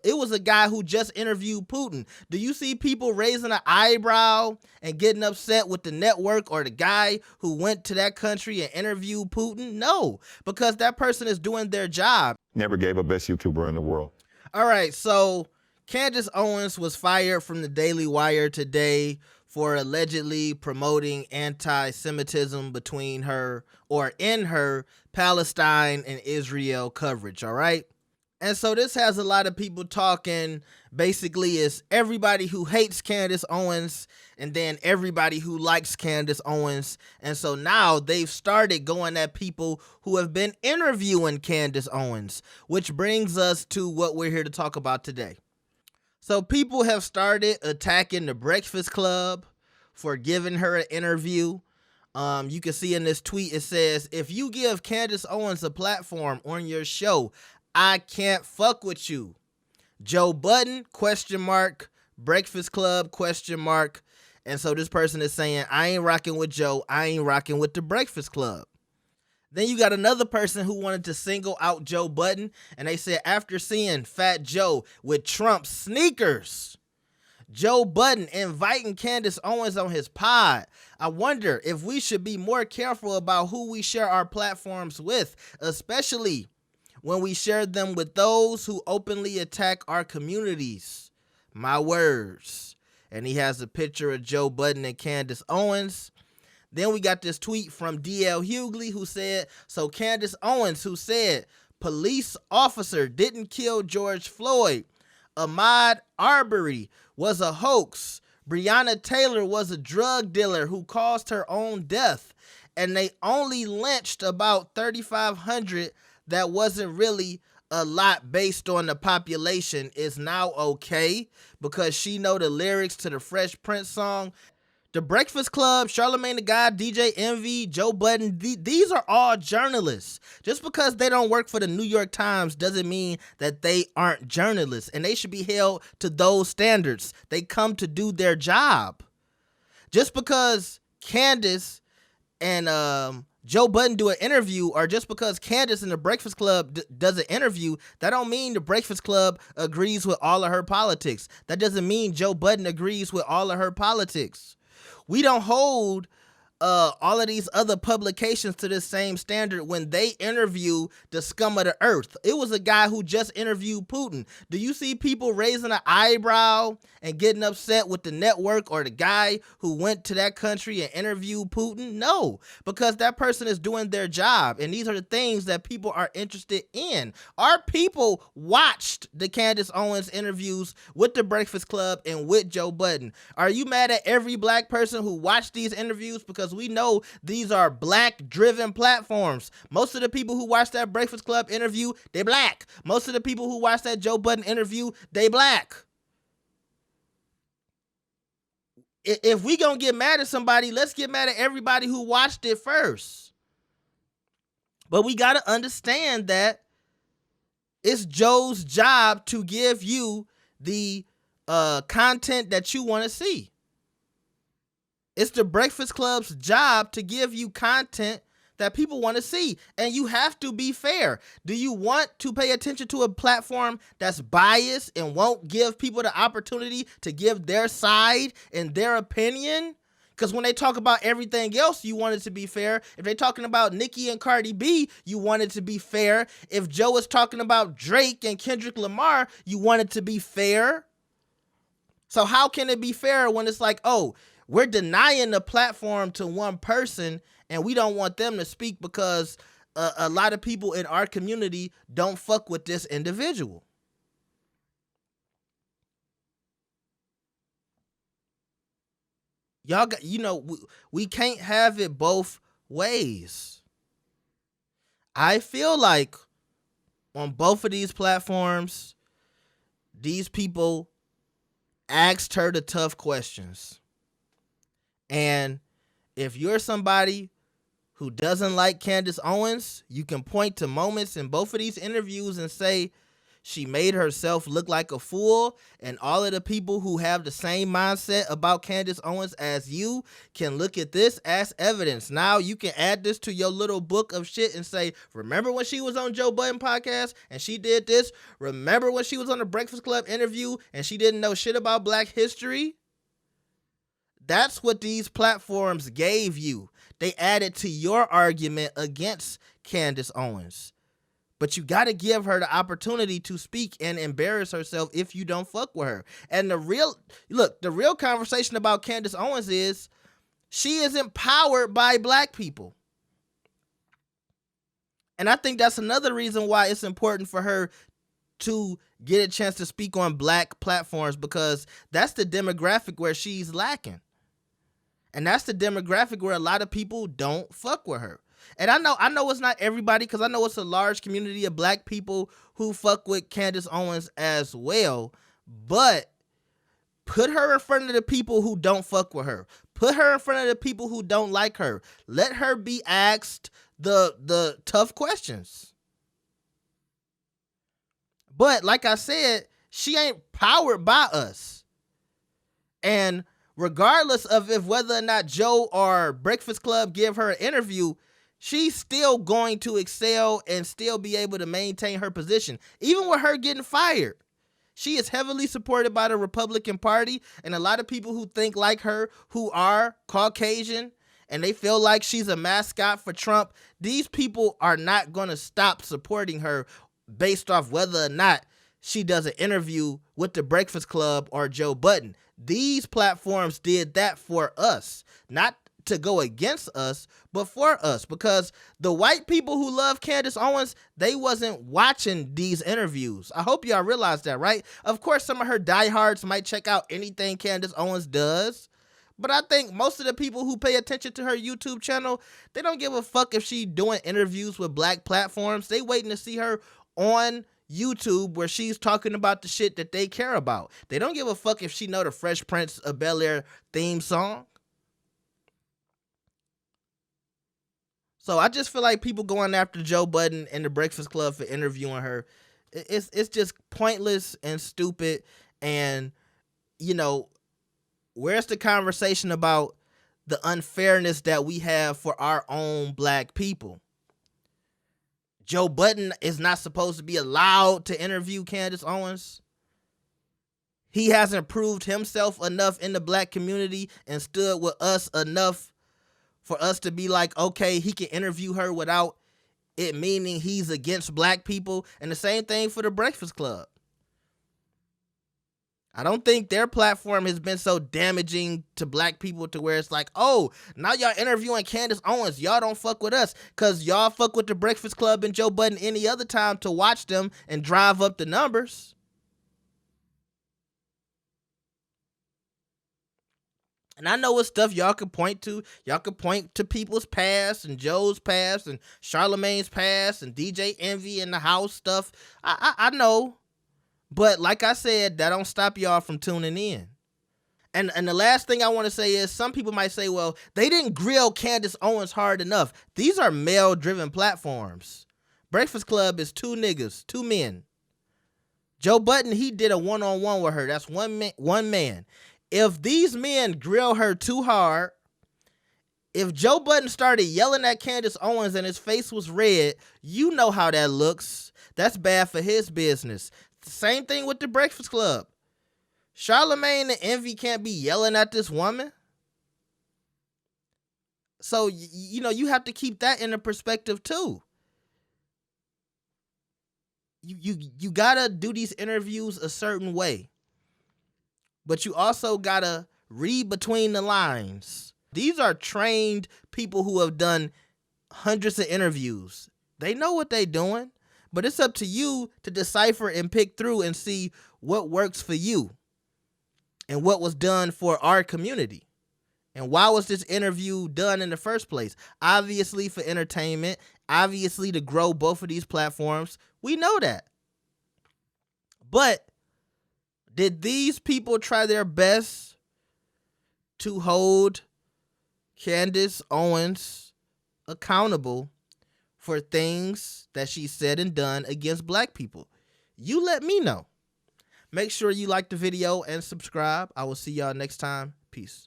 It was a guy who just interviewed Putin. Do you see people raising an eyebrow and getting upset with the network or the guy who went to that country and interviewed Putin? No, because that person is doing their job. Never gave up best YouTuber in the world. All right, so Candace Owens was fired from the Daily Wire today for allegedly promoting anti-Semitism between her or in her Palestine and Israel coverage, all right? And so this has a lot of people talking. Basically, it's everybody who hates Candace Owens and then everybody who likes Candace Owens. And so now they've started going at people who have been interviewing Candace Owens, which brings us to what we're here to talk about today. So people have started attacking the Breakfast Club for giving her an interview. You can see in this tweet, it says, if you give Candace Owens a platform on your show, I can't fuck with you. Joe Budden, ? Breakfast Club, ? And so this person is saying, I ain't rocking with Joe. I ain't rocking with the Breakfast Club. Then you got another person who wanted to single out Joe Budden, and they said, after seeing Fat Joe with Trump's sneakers, Joe Budden inviting Candace Owens on his pod, I wonder if we should be more careful about who we share our platforms with, especially when we share them with those who openly attack our communities. My words. And he has a picture of Joe Budden and Candace Owens. Then we got this tweet from D.L. Hughley who said, so Candace Owens, who said police officer didn't kill George Floyd, Ahmaud Arbery was a hoax, Breonna Taylor was a drug dealer who caused her own death, and they only lynched about 3,500. That wasn't really a lot based on the population, is now okay because she know the lyrics to the Fresh Prince song. The Breakfast Club, Charlamagne the God, DJ Envy, Joe Budden, these are all journalists. Just because they don't work for the New York Times doesn't mean that they aren't journalists, and they should be held to those standards. They come to do their job. Just because Candace and Joe Budden do an interview, or just because Candace and the Breakfast Club does an interview, that don't mean the Breakfast Club agrees with all of her politics. That doesn't mean Joe Budden agrees with all of her politics. We don't hold all of these other publications to this same standard when they interview the scum of the earth. It was a guy who just interviewed Putin. Do you see people raising an eyebrow and getting upset with the network or the guy who went to that country and interviewed Putin? No, because that person is doing their job, and these are the things that people are interested in. Our people watched the Candace Owens interviews with the Breakfast Club and with Joe Budden. Are you mad at every black person who watched these interviews? Because we know these are black-driven platforms. Most of the people who watched that Breakfast Club interview, they black. Most of the people who watched that Joe Budden interview, they black. If we gonna get mad at somebody, let's get mad at everybody who watched it first. But we gotta understand that it's Joe's job to give you the content that you want to see. It's the Breakfast Club's job to give you content that people want to see, and you have to be fair. Do you want to pay attention to a platform that's biased and won't give people the opportunity to give their side and their opinion? Because when they talk about everything else, you want it to be fair. If they're talking about Nicki and Cardi B, you want it to be fair. If Joe is talking about Drake and Kendrick Lamar, you want it to be fair. So how can it be fair when it's like, oh, we're denying the platform to one person and we don't want them to speak because a lot of people in our community don't fuck with this individual? Y'all got, we can't have it both ways. I feel like on both of these platforms, these people asked her the tough questions. And if you're somebody who doesn't like Candace Owens, you can point to moments in both of these interviews and say, She made herself look like a fool, and all of the people who have the same mindset about Candace Owens as you can look at this as evidence. Now you can add this to your little book of shit and say, remember when she was on Joe Budden podcast and she did this? Remember when she was on the Breakfast Club interview and she didn't know shit about Black history? That's what these platforms gave you. They added to your argument against Candace Owens. But you got to give her the opportunity to speak and embarrass herself if you don't fuck with her. And the real conversation about Candace Owens is she is empowered by Black people. And I think that's another reason why it's important for her to get a chance to speak on Black platforms, because that's the demographic where she's lacking. And that's the demographic where a lot of people don't fuck with her. And I know it's not everybody, because I know it's a large community of Black people who fuck with Candace Owens as well. But put her in front of the people who don't fuck with her. Put her in front of the people who don't like her. Let her be asked the tough questions. But like I said, she ain't powered by us. And regardless of if whether or not Joe or Breakfast Club give her an interview, she's still going to excel and still be able to maintain her position. Even with her getting fired, she is heavily supported by the Republican Party, and a lot of people who think like her, who are Caucasian, and they feel like she's a mascot for Trump, these people are not going to stop supporting her based off whether or not she does an interview with the Breakfast Club or Joe Budden. These platforms did that for us, not to go against us, but for us, because the white people who love Candace Owens, they wasn't watching these interviews. I hope y'all realize that, right? Of course, some of her diehards might check out anything Candace Owens does, but I think most of the people who pay attention to her YouTube channel, they don't give a fuck if she doing interviews with Black platforms. They waiting to see her on YouTube where she's talking about the shit that they care about. They don't give a fuck if she know the Fresh Prince of Bel-Air theme song. So I just feel like people going after Joe Budden and the Breakfast Club for interviewing her, it's just pointless and stupid. And, you know, where's the conversation about the unfairness that we have for our own Black people? Joe Budden is not supposed to be allowed to interview Candace Owens. He hasn't proved himself enough in the Black community and stood with us enough for us to be like, okay, he can interview her without it meaning he's against Black people. And the same thing for the Breakfast Club. I don't think their platform has been so damaging to Black people to where it's like, oh, now y'all interviewing Candace Owens. Y'all don't fuck with us because y'all fuck with the Breakfast Club and Joe Budden any other time to watch them and drive up the numbers. And I know it's stuff y'all could point to. Y'all could point to people's past and Joe's past and Charlamagne's past and DJ Envy and the house stuff. I know. But like I said, that don't stop y'all from tuning in. And the last thing I want to say is some people might say, well, they didn't grill Candace Owens hard enough. These are male-driven platforms. Breakfast Club is two niggas, two men. Joe Budden, he did a one-on-one with her. That's one man. If these men grill her too hard, if Joe Budden started yelling at Candace Owens and his face was red, you know how that looks. That's bad for his business. Same thing with the Breakfast Club. Charlamagne and Envy can't be yelling at this woman. So, you know, you have to keep that in the perspective too. You gotta do these interviews a certain way. But you also gotta read between the lines. These are trained people who have done hundreds of interviews. They know what they're doing, but it's up to you to decipher and pick through and see what works for you and what was done for our community. And why was this interview done in the first place? Obviously for entertainment, obviously to grow both of these platforms. We know that. But did these people try their best to hold Candace Owens accountable for things that she said and done against Black people? You let me know. Make sure you like the video and subscribe. I will see y'all next time. Peace.